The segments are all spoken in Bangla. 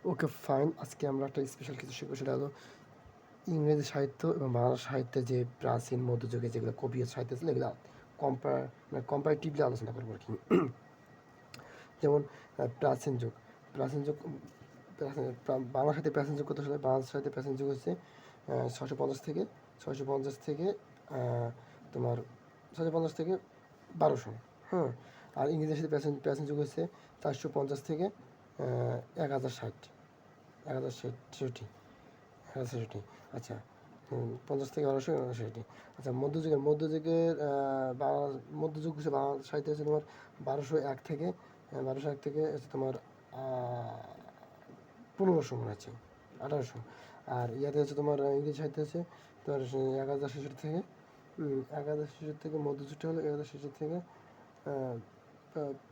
ওকে ফাইন, আজকে আমরা একটা স্পেশাল কিছু শিখবো, সেটা হলো ইংরেজি সাহিত্য এবং বাংলা সাহিত্যে যে প্রাচীন মধ্যযুগে যেগুলো কবি সাহিত্য ছিল এগুলো কম্পারেটিভলি আলোচনা করবো আর কি। যেমন প্রাচীন যুগ, প্রাচীন যুগ বাংলা সাহিত্যে প্রাচীন যুগ কত সালে? বাংলা সাহিত্যে প্রাচীন যুগ হচ্ছে 650 থেকে তোমার 650 থেকে 1200। হ্যাঁ, আর ইংরেজি সাহিত্যে প্রাচীন যুগ হচ্ছে 450 থেকে 1060, 1060, 1060। আচ্ছা, 50 থেকে 1200, 1060। আচ্ছা, মধ্যযুগের বাংলা মধ্যযুগ হচ্ছে বাংলা সাহিত্য হচ্ছে তোমার 1201 থেকে হচ্ছে তোমার 1500 মনে হচ্ছে, 1800। আর ইয়াতে হচ্ছে তোমার ইংরেজি সাহিত্য হচ্ছে তোমার 1066 থেকে 1066 থেকে মধ্যযুগটা হলো 1066 থেকে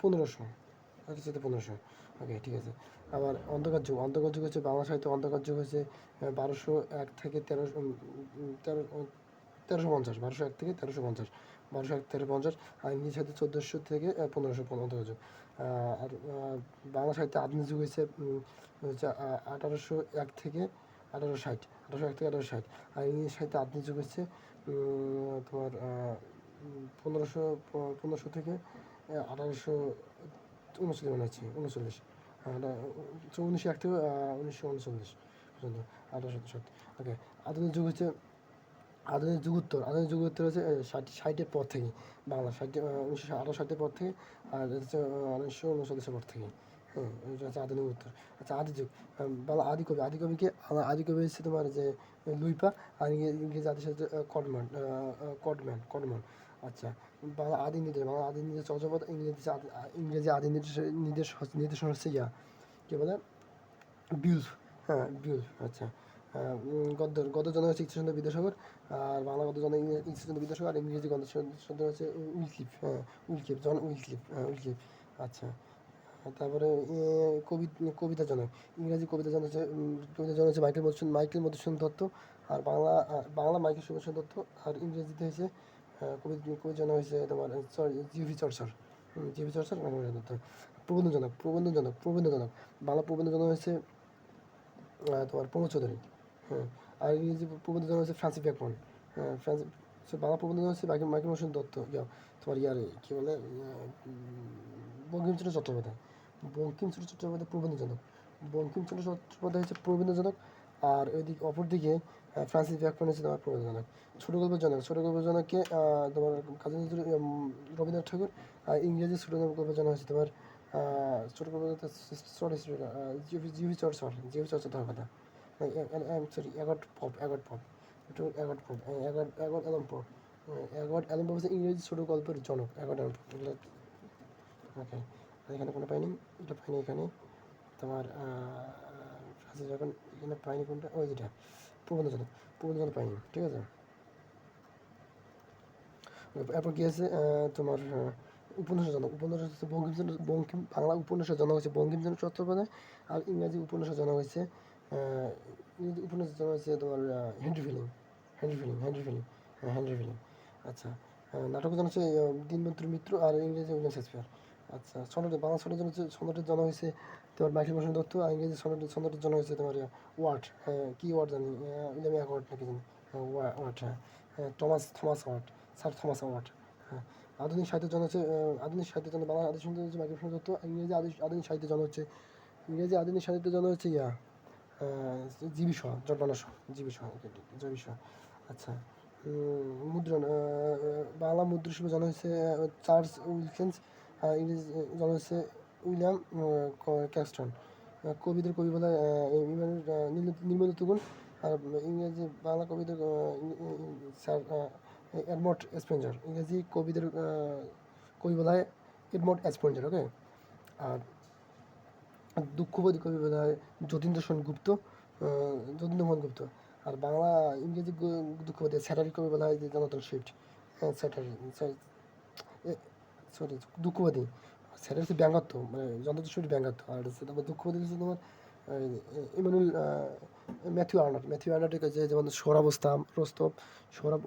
1500, 1500। ওকে, ঠিক আছে। আবার অন্ধকার যুগ হচ্ছে বাংলা সাহিত্য অন্ধকার যুগ হচ্ছে 1201 থেকে 1350, 1201 থেকে 1350, 1201 থেকে 1350। আর ইংরেজি সাহিত্যে 1400 থেকে 1500 অন্ধকার যুগ। আর বাংলা সাহিত্যে আধুনিক যুগ হচ্ছে 1801 থেকে 1860, 1801 থেকে 1860। আর ইংরেজি সাহিত্যে আধুনিক যুগ হচ্ছে তোমার 1500, 1500 থেকে 1839 মনে হচ্ছে, 39। 1901 থেকে 1939 পর্যন্ত, 1860। ওকে, আধুনিক যুগ হচ্ছে আধুনিক যুগোত্তর হচ্ছে 60-এর পর থেকে, বাংলা 1960-এর পর থেকে। আর এটা হচ্ছে 1939-এর পর থেকে। হ্যাঁ, এটা হচ্ছে আধুনিক উত্তর। আচ্ছা, আদি যুগ, বাংলা আদি কবি হচ্ছে তোমার যে লুইপা। আর ইংরেজি আদি সাথে কডম্যান। আচ্ছা, বাংলা আদি নির্দেশ চর্যাপদ। ইংরেজি আদি নির্দেশন হচ্ছে কি বলে, বিউলফ। হ্যাঁ, বিউলফ। আচ্ছা, গদ্য জনক হচ্ছে ঈশ্বরচন্দ্র বিদ্যাসাগর। আর বাংলা গদ্য জনক ঈশ্বরচন্দ্র বিদ্যাসাগর। আর ইংরেজি গদ্য জনক হচ্ছে উইলক্লিফ। হ্যাঁ, জন উইলক্লিফ। হ্যাঁ, উইলক্লিফ। আচ্ছা, তারপরে কবিতা জনক, ইংরেজি কবিতা জনক হচ্ছে মাইকেল মধুসূদন দত্ত। আর বাংলা মাইকেল মধুসূদন দত্ত। আর ইংরেজিতে হচ্ছে কবি জনক হয়েছে তোমার জিভি চর্চার। জিভি চর্চার, মাইকেল মধুসূদন দত্ত। প্রবন্ধজনক, বাংলা প্রবন্ধজনক হচ্ছে তোমার প্রমোদ চৌধুরী। হ্যাঁ, আর ইংরেজি প্রবন্ধজনক হচ্ছে ফ্রান্সিস ব্যাকরণ। হ্যাঁ, বাংলা প্রবন্ধজনক হচ্ছে মাইকেল মধুসূদন দত্ত। তোমার কী বলে, বঙ্কিমচন্দ্র চট্টোপাধ্যায়। প্রবন্ধজনক, বঙ্কিমচন্দ্র চট্টোপাধ্যায় হচ্ছে প্রবন্ধজনক। আর অপরদিকে ফ্রান্সিস ব্যাকরণ হচ্ছে তোমার প্রবন্ধজনক। ছোট গল্পের জনককে তোমার কাজী নজরুল, রবীন্দ্রনাথ ঠাকুর। আর ইংরেজি ছোট গল্পের জনক হচ্ছে তোমার ছোট গল্পের জিভি চর্চা দেওয়ার কথা। সরি, অ্যাগট অ্যালান পপ হচ্ছে ইংরেজি ছোট গল্পের জনক। অ্যাগট অ্যালান পপ, এগুলো। ওকে, এখানে কোনো পাইনি, এটা পাইনি এখানে। তোমার এখন এখানে পাইনি কোনটা, ওই যেটা প্রবন্ধজনক পাইনি, ঠিক আছে। এরপর কি আছে তোমার উপন্যাসের হচ্ছে বাংলা উপন্যাসের জনক হচ্ছে বঙ্কিমচন্দ্র চট্টোপাধ্যায়। আর ইংরেজি উপন্যাসের জনক হচ্ছে তোমার হেনরি ফিলিং। আচ্ছা, নাটকের জনক হচ্ছে দীনবন্ধু মিত্র। আর ইংরেজি উইলিয়াম শেক্সপিয়ার। আচ্ছা, বাংলা সনেটের জনক হয়েছে তোমার মাইকেল মধুসূদন দত্ত। আর ইংরেজি সনেটের জনক হচ্ছে তোমার ওয়ার্ড। কি ওয়ার্ড জানি, উইলিয়াম ওয়ার্ড নাকি জানি। ওয়ার্ড, হ্যাঁ। Thomas Ward, sir Thomas Ward. হ্যাঁ, আধুনিক সাহিত্যের জন্য বাংলা আদি সুন্দর হচ্ছে মাইকেল মধুসূদন দত্ত। ইংরেজি আধুনিক সাহিত্যের জন্য হচ্ছে জিবি শাহ, জটবানা Shaw, GB Shaw, GB Shaw. আচ্ছা, মুদ্রণ, বাংলা মুদ্রাশিল্পের জন্ম হচ্ছে চার্লস উইলকিন্স। আর ইংরেজি জন্ম হচ্ছে উইলিয়াম ক্যাক্সটন। কবিদের কবি বলা নির্মল তুগুন। আর ইংরেজি বাংলা কবিদের স্যার এডমন্ড স্পেন্জার। ইংরেজি কবিদের কবি বলা হয় এডমন্ড স্পেন্জার। ওকে, আর দুঃখবাদী কবি বলা হয় যতীন্দ্রমোহন গুপ্ত। আর ইংরেজি দুঃখবাদী স্যাটারি কবি বলা হয় যে জনাথন সুইফট। হ্যাঁ, সরি, দুঃখবাদী। স্যাটারি হচ্ছে ব্যঙ্গাত্ম, মানে জনাথন সুইফট ব্যঙ্গাত্ম। আর হচ্ছে তোমার দুঃখবাদী হচ্ছে তোমার ইমানুল ম্যাথিউ আর্নল্ডের কাছে, যেমন সোহরাব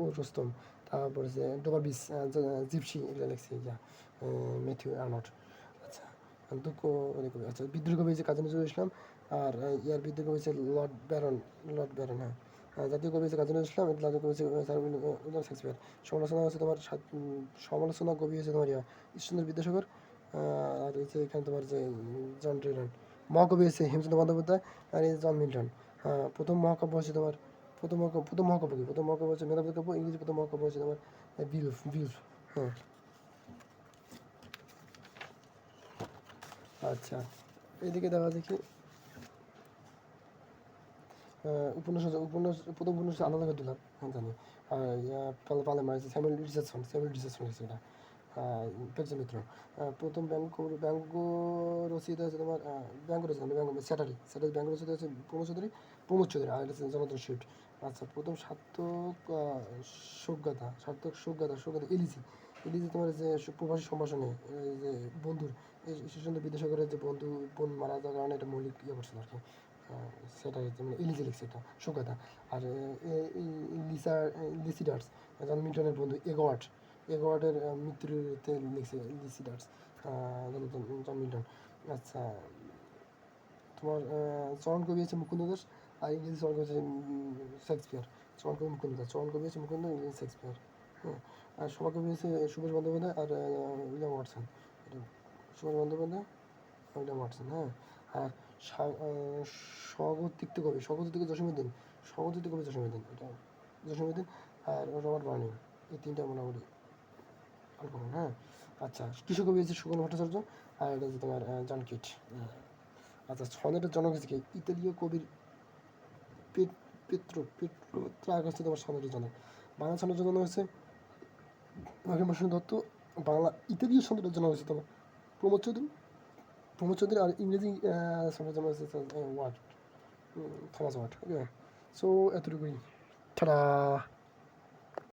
ও রোস্তম। তারপর যে ডোবার বিচ, জিপসি, এগুলো লেখছে ম্যাথিউ আর্নল্ড। আচ্ছা, দুঃখ কবি, আচ্ছা বিদ্রোহ কবি হচ্ছে কাজী নজরুল ইসলাম। আর ইয়ার বিদ্রোহ কবি হচ্ছে লর্ড ব্যারন, হ্যাঁ। জাতীয় কবি হচ্ছে কাজী নজরুল ইসলাম, জাতীয় কবি হচ্ছে স্যার উইলিয়াম শেক্সপিয়ার। সমালোচনা হচ্ছে তোমার সমালোচনা কবি হচ্ছে তোমার ঈশ্বরচন্দ্র বিদ্যাসাগর। আর হচ্ছে এখানে তোমার যে জন ড্রেলন। মহাকবি হচ্ছে হেমচন্দ্র বন্দ্যোপাধ্যায় আর এই জন মিল্টন। প্রথম মহাকাব্য হচ্ছে তোমার প্রথম মহাকাব্য হচ্ছে মেধাবী কাব্য, ইংরেজি প্রথম মহাকাব্য হচ্ছে তোমার বিলফ। হ্যাঁ, আচ্ছা এদিকে দেখা দেখি প্রথম উপন্যাস আলাদা করে দিলাম, হ্যাঁ জানি। আর পালে মারা স্যামুয়েল রিচার্ডসন হচ্ছে এটা। পেনসিল মিত্র। প্রথম ব্যঙ্গ রচয়িতা হচ্ছে তোমার ব্যঙ্গ রচনা ব্যঙ্গ স্যাটারি ব্যঙ্গ রচয়িতা হচ্ছে প্রমোদ চৌধুরী আর এটা হচ্ছে জনার্দন শিফট। আচ্ছা প্রথম সার্থক শোকগাথা এলিজি তোমার যে প্রবাসী সম্ভাষণে এই যে বন্ধুর এই ঈশ্বরচন্দ্র বিদ্যাসাগরের যে বন্ধু বোন মারা যাওয়ার কারণে এটা মৌলিক করছিল আর কি। সেটা হচ্ছে মানে ইলিজি লিখছে এটা শোকগাথা। আর লিসিডার্স জন মিল্টনের বন্ধু এগোয়ার্ডের মৃত্যুতে লিখছে লিসিডার্স জন মিল্টন। আচ্ছা তোমার চরণ কবি হচ্ছে মুকুন্দ দাস আর ইংরেজি চরণ কবি হচ্ছে শেক্সপিয়ার। চরণ কবি হচ্ছে মুকুন্দ, ইংরেজি শেক্সপিয়ার। হ্যাঁ, আর সভাকবি হচ্ছে সুভাষ বন্দ্যোপাধ্যায় আর উইলিয়াম ওয়াটসন। এটা সুভাষ বন্দ্যোপাধ্যায়, উইলিয়াম ওয়াটসন, হ্যাঁ। আর স্বগতিক কবি জসীমউদ্দিন এটা জসীমউদ্দিন আর রবার্ট বার্নিং। এই তিনটা মোটামুটি আনকমন, হ্যাঁ। আচ্ছা কৃষক কবি হচ্ছে সুগন ভট্টাচার্য আর এটা হচ্ছে তোমার জন কিট। আচ্ছা সনেটের জনক হচ্ছে কি? ইতালীয় কবির পেট্রোত্রাক হচ্ছে তোমার সনেটের জনক। বাংলা সনেটের জনক হচ্ছে বঙ্কিমচন্দ্র দত্ত। ইতালীয় সনেটের জনক হচ্ছে তোমার প্রমোদ চৌধুরী আর ইংরেজি সনেটের জনক হচ্ছে ওয়াট, থমাস ওয়াট। ওকে, সো এতটুকুই। টাটা।